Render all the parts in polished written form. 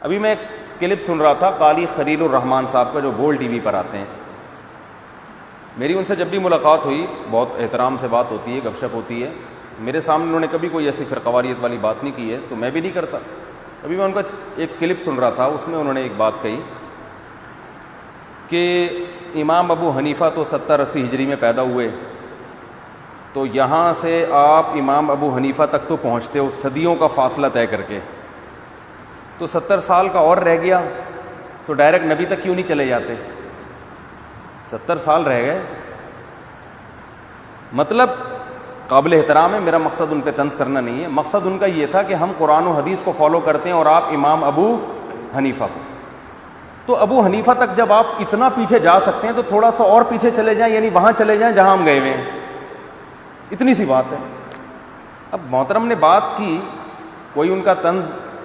ابھی میں ایک کلپ سن رہا تھا قاری خلیل الرحمان صاحب کا، جو گول ٹی وی پر آتے ہیں. میری ان سے جب بھی ملاقات ہوئی بہت احترام سے بات ہوتی ہے، گپ شپ ہوتی ہے. میرے سامنے انہوں نے کبھی کوئی ایسی فرقواریت والی بات نہیں کی ہے، تو میں بھی نہیں کرتا. ابھی میں ان کا ایک کلپ سن رہا تھا، اس میں انہوں نے ایک بات کہی کہ امام ابو حنیفہ تو 70-80 ہجری میں پیدا ہوئے، تو یہاں سے آپ امام ابو حنیفہ تک تو پہنچتے ہو صدیوں کا فاصلہ طے کر کے، تو 70 سال کا اور رہ گیا، تو ڈائریکٹ نبی تک کیوں نہیں چلے جاتے؟ 70 سال رہ گئے. مطلب قابل احترام ہے، میرا مقصد ان پہ طنز کرنا نہیں ہے. مقصد ان کا یہ تھا کہ ہم قرآن و حدیث کو فالو کرتے ہیں اور آپ امام ابو حنیفہ کو. تو ابو حنیفہ تک جب آپ اتنا پیچھے جا سکتے ہیں تو تھوڑا سا اور پیچھے چلے جائیں، یعنی وہاں چلے جائیں جہاں ہم گئے ہوئے ہیں. اتنی سی بات ہے. اب محترم نے بات کی، کوئی ان کا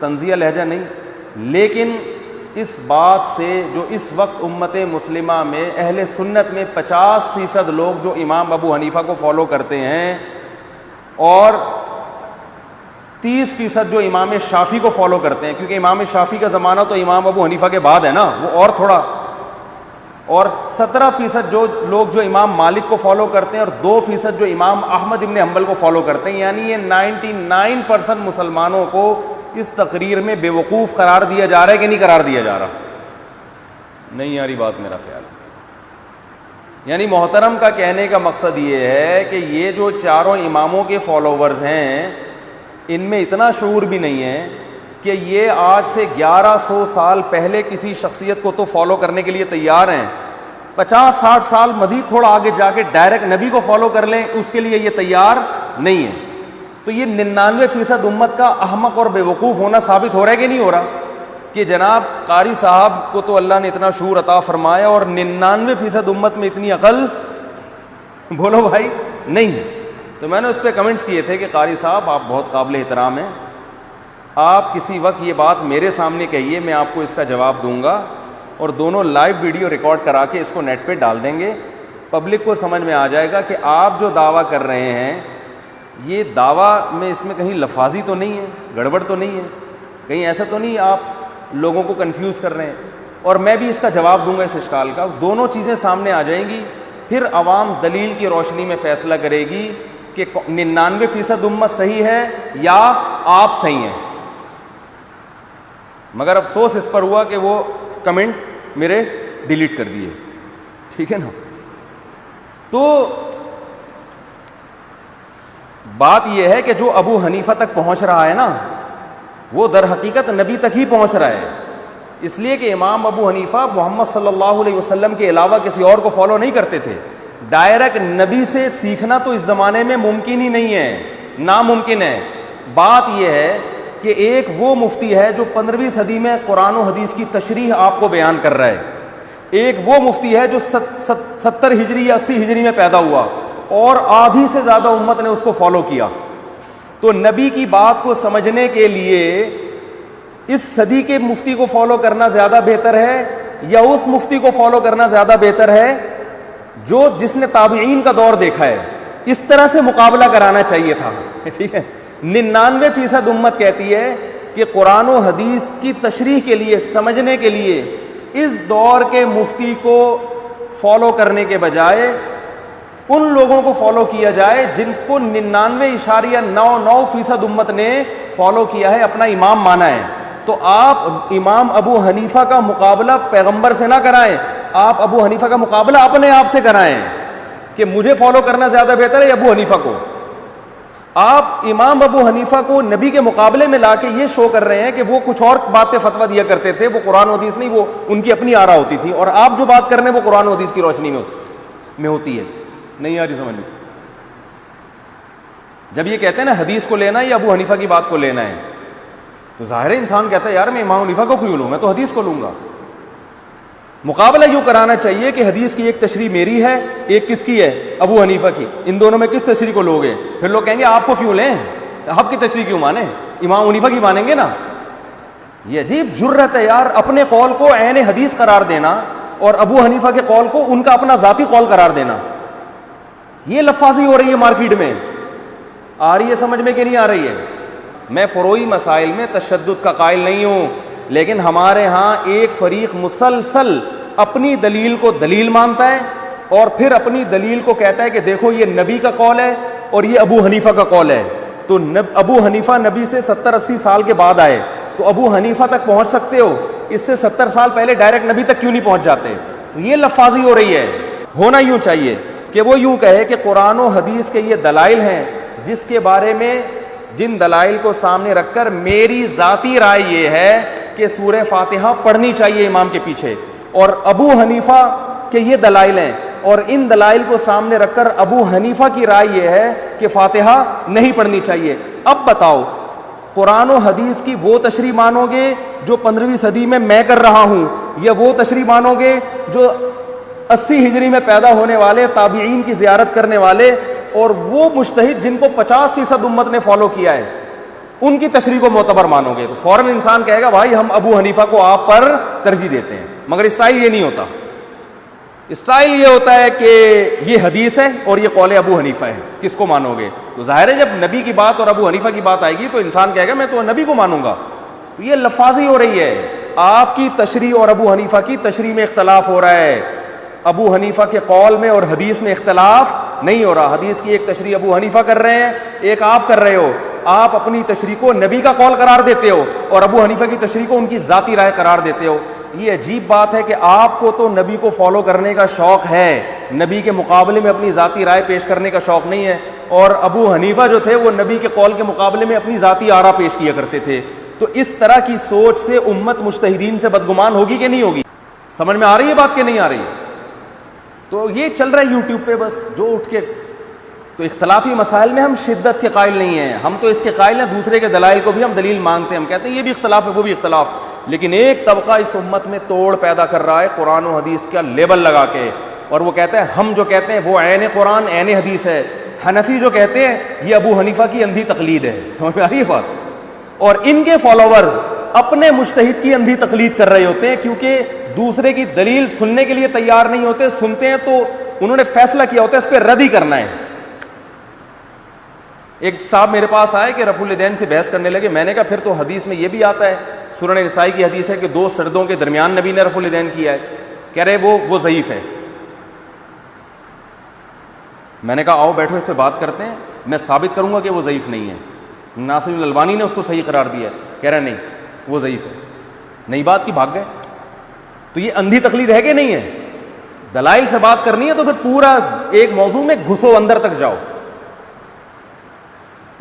طنزیہ لہجہ نہیں، لیکن اس بات سے جو اس وقت امت مسلمہ میں اہل سنت میں 50% لوگ جو امام ابو حنیفہ کو فالو کرتے ہیں اور 30% جو امام شافعی کو فالو کرتے ہیں، کیونکہ امام شافعی کا زمانہ تو امام ابو حنیفہ کے بعد ہے نا، وہ اور تھوڑا، اور 17% جو لوگ جو امام مالک کو فالو کرتے ہیں اور 2% جو امام احمد ابن حنبل کو فالو کرتے ہیں، یعنی یہ 99% مسلمانوں کو اس تقریر میں بے وقوف قرار دیا جا رہا ہے کہ نہیں قرار دیا جا رہا؟ نہیں آ رہی بات میرا خیال. یعنی محترم کا کہنے کا مقصد یہ ہے کہ یہ جو چاروں اماموں کے فالوورز ہیں، ان میں اتنا شعور بھی نہیں ہے کہ یہ آج سے 1100 سال پہلے کسی شخصیت کو تو فالو کرنے کے لیے تیار ہیں، 50-60 سال مزید تھوڑا آگے جا کے ڈائریکٹ نبی کو فالو کر لیں، اس کے لیے یہ تیار نہیں ہے. تو یہ 99% امت کا احمق اور بے وقوف ہونا ثابت ہو رہا ہے کہ نہیں ہو رہا؟ کہ جناب قاری صاحب کو تو اللہ نے اتنا شعور عطا فرمایا اور 99% امت میں اتنی عقل بولو بھائی نہیں ہے. تو میں نے اس پہ کمنٹس کیے تھے کہ قاری صاحب آپ بہت قابل احترام ہیں، آپ کسی وقت یہ بات میرے سامنے کہیے، میں آپ کو اس کا جواب دوں گا، اور دونوں لائیو ویڈیو ریکارڈ کرا کے اس کو نیٹ پہ ڈال دیں گے. پبلک کو سمجھ میں آ جائے گا کہ آپ جو دعویٰ کر رہے ہیں یہ دعویٰ میں اس میں کہیں لفاظی تو نہیں ہے، گڑبڑ تو نہیں ہے، کہیں ایسا تو نہیں آپ لوگوں کو کنفیوز کر رہے ہیں. اور میں بھی اس کا جواب دوں گا اس اشکال کا. دونوں چیزیں سامنے آ جائیں گی، پھر عوام دلیل کی روشنی میں فیصلہ کرے گی کہ 99% امت صحیح ہے یا آپ صحیح ہیں. مگر افسوس اس پر ہوا کہ وہ کمنٹ میرے ڈیلیٹ کر دیے، ٹھیک ہے نا. تو بات یہ ہے کہ جو ابو حنیفہ تک پہنچ رہا ہے نا، وہ در حقیقت نبی تک ہی پہنچ رہا ہے. اس لیے کہ امام ابو حنیفہ محمد صلی اللہ علیہ وسلم کے علاوہ کسی اور کو فالو نہیں کرتے تھے. ڈائریکٹ نبی سے سیکھنا تو اس زمانے میں ممکن ہی نہیں ہے، ناممکن ہے. بات یہ ہے کہ ایک وہ مفتی ہے جو 15ویں صدی میں قرآن و حدیث کی تشریح آپ کو بیان کر رہا ہے، ایک وہ مفتی ہے جو 70 ہجری یا 80 ہجری میں پیدا ہوا اور آدھی سے زیادہ امت نے اس کو فالو کیا. تو نبی کی بات کو سمجھنے کے لیے اس صدی کے مفتی کو فالو کرنا زیادہ بہتر ہے یا اس مفتی کو فالو کرنا زیادہ بہتر ہے جس نے تابعین کا دور دیکھا ہے؟ اس طرح سے مقابلہ کرانا چاہیے تھا. ٹھیک ہے. 99% امت کہتی ہے کہ قرآن و حدیث کی تشریح کے لیے، سمجھنے کے لیے اس دور کے مفتی کو فالو کرنے کے بجائے ان لوگوں کو فالو کیا جائے جن کو 99.99% امت نے فالو کیا ہے، اپنا امام مانا ہے. تو آپ امام ابو حنیفہ کا مقابلہ پیغمبر سے نہ کرائیں، آپ ابو حنیفہ کا مقابلہ اپنے آپ سے کرائیں کہ مجھے فالو کرنا زیادہ بہتر ہے یا ابو حنیفہ کو. آپ امام ابو حنیفہ کو نبی کے مقابلے میں لا کے یہ شو کر رہے ہیں کہ وہ کچھ اور بات پہ فتویٰ دیا کرتے تھے، وہ قرآن و حدیث نہیں، وہ ان کی اپنی آرا ہوتی تھی، اور آپ جو بات کر رہے ہیں وہ قرآن و حدیث کی روشنی میں ہوتی ہے. نہیں آ رہی سمجھ میں؟ جب یہ کہتے ہیں نا حدیث کو لینا یا ابو حنیفہ کی بات کو لینا ہے، تو ظاہر انسان کہتا ہے یار میں امام حنیفہ کو کیوں لوں، میں تو حدیث کو لوں گا. مقابلہ یوں کرانا چاہیے کہ حدیث کی ایک تشریح میری ہے، ایک کس کی ہے؟ ابو حنیفہ کی. ان دونوں میں کس تشریح کو لوگے؟ پھر لوگ کہیں گے آپ کو کیوں لیں، آپ کی تشریح کیوں مانیں، امام حنیفہ کی مانیں گے نا. یہ عجیب جرت ہے یار، اپنے قول کو عین حدیث قرار دینا اور ابو حنیفہ کے قول کو ان کا اپنا ذاتی قول قرار دینا. یہ لفاظی ہو رہی ہے مارکیٹ میں. آ رہی ہے سمجھ میں کہ نہیں آ رہی ہے؟ میں فروعی مسائل میں تشدد کا قائل نہیں ہوں، لیکن ہمارے ہاں ایک فریق مسلسل اپنی دلیل کو دلیل مانتا ہے اور پھر اپنی دلیل کو کہتا ہے کہ دیکھو یہ نبی کا قول ہے اور یہ ابو حنیفہ کا قول ہے. تو ابو حنیفہ نبی سے 70-80 سال کے بعد آئے, تو ابو حنیفہ تک پہنچ سکتے ہو, اس سے 70 سال پہلے ڈائریکٹ نبی تک کیوں نہیں پہنچ جاتے؟ یہ لفاظی ہو رہی ہے. ہونا یوں چاہیے کہ وہ یوں کہے کہ قرآن و حدیث کے یہ دلائل ہیں جس کے بارے میں, جن دلائل کو سامنے رکھ کر میری ذاتی رائے یہ ہے کہ سورہ فاتحہ پڑھنی چاہیے امام کے پیچھے, اور ابو حنیفہ کے یہ دلائل ہیں, اور ان دلائل کو سامنے رکھ کر ابو حنیفہ کی رائے یہ ہے کہ فاتحہ نہیں پڑھنی چاہیے. اب بتاؤ قرآن و حدیث کی وہ تشریح مانو گے جو 15ویں صدی میں کر رہا ہوں, یا وہ تشریح مانو گے جو 80 ہجری میں پیدا ہونے والے تابعین کی زیارت کرنے والے اور وہ مجتہد جن کو 50% امت نے فالو کیا ہے ان کی تشریح کو معتبر مانو گے؟ تو فوراً انسان کہے گا بھائی ہم ابو حنیفہ کو آپ پر ترجیح دیتے ہیں. مگر اسٹائل یہ نہیں ہوتا. اسٹائل یہ ہوتا ہے کہ یہ حدیث ہے اور یہ قول ابو حنیفہ ہے, کس کو مانو گے؟ تو ظاہر ہے جب نبی کی بات اور ابو حنیفہ کی بات آئے گی تو انسان کہے گا میں تو نبی کو مانوں گا. تو یہ لفاظی ہو رہی ہے. آپ کی تشریح اور ابو حنیفہ کی تشریح میں اختلاف ہو رہا ہے. ابو حنیفہ کے قول میں اور حدیث میں اختلاف نہیں ہو رہا. حدیث کی ایک تشریح ابو حنیفہ کر رہے ہیں, ایک آپ کر رہے ہو. آپ اپنی تشریح کو نبی کا قول قرار دیتے ہو اور ابو حنیفہ کی تشریح کو ان کی ذاتی رائے قرار دیتے ہو. یہ عجیب بات ہے کہ آپ کو تو نبی کو فالو کرنے کا شوق ہے, نبی کے مقابلے میں اپنی ذاتی رائے پیش کرنے کا شوق نہیں ہے, اور ابو حنیفہ جو تھے وہ نبی کے قول کے مقابلے میں اپنی ذاتی آرا پیش کیا کرتے تھے. تو اس طرح کی سوچ سے امت مجتہدین سے بدگمان ہوگی کہ نہیں ہوگی؟ سمجھ میں آ رہی ہے بات کہ نہیں آ رہی؟ تو یہ چل رہا ہے یوٹیوب پہ بس جو اٹھ کے. تو اختلافی مسائل میں ہم شدت کے قائل نہیں ہیں, ہم تو اس کے قائل ہیں دوسرے کے دلائل کو بھی ہم دلیل مانتے ہیں, ہم کہتے ہیں یہ بھی اختلاف ہے وہ بھی اختلاف. لیکن ایک طبقہ اس امت میں توڑ پیدا کر رہا ہے قرآن و حدیث کا لیبل لگا کے, اور وہ کہتے ہیں ہم جو کہتے ہیں وہ عین قرآن عین حدیث ہے. حنفی جو کہتے ہیں یہ ابو حنیفہ کی اندھی تقلید ہے. سمجھ میں آ رہی ہے بات؟ اور ان کے فالوورز اپنے مجتہد کی اندھی تقلید کر رہے ہوتے ہیں کیونکہ دوسرے کی دلیل سننے کے لیے تیار نہیں ہوتے. سنتے ہیں تو انہوں نے فیصلہ کیا ہوتا ہے اس پہ رد ہی کرنا ہے. ایک صاحب میرے پاس آئے کہ رفع الیدین سے بحث کرنے لگے. میں نے کہا پھر تو حدیث میں یہ بھی آتا ہے, سورہ نسائی کی حدیث ہے کہ 2 سردوں کے درمیان نبی نے رفع الیدین کیا ہے. کہہ رہے وہ ضعیف ہے. میں نے کہا آؤ بیٹھو اس پہ بات کرتے ہیں, میں ثابت کروں گا کہ وہ ضعیف نہیں ہے. ناصر الالبانی نے اس کو صحیح قرار دیا. کہہ رہے نہیں وہ ضعیف ہے. نئی بات کی بھاگ گئے. تو یہ اندھی تقلید ہے کہ نہیں ہے؟ دلائل سے بات کرنی ہے تو پھر پورا ایک موضوع میں گھسو, اندر تک جاؤ,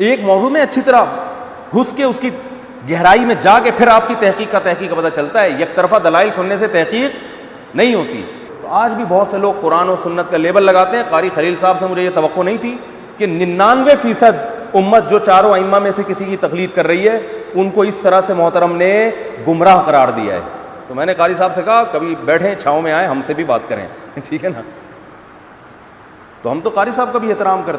ایک موضوع میں اچھی طرح گھس کے اس کی گہرائی میں جا کے پھر آپ کی تحقیق کا پتہ چلتا ہے. یک طرفہ دلائل سننے سے تحقیق نہیں ہوتی. تو آج بھی بہت سے لوگ قرآن و سنت کا لیبل لگاتے ہیں. قاری خلیل صاحب سے مجھے یہ توقع نہیں تھی کہ 99% امت جو چاروں ائمہ میں سے کسی کی تقلید کر رہی ہے ان کو اس طرح سے محترم نے گمراہ قرار دیا ہے. تو میں نے قاری صاحب سے کہا کبھی بیٹھیں چھاؤں میں آئیں ہم سے بھی بات کریں, ٹھیک ہے نا. تو ہم تو قاری صاحب کا بھی احترام کرتے ہیں.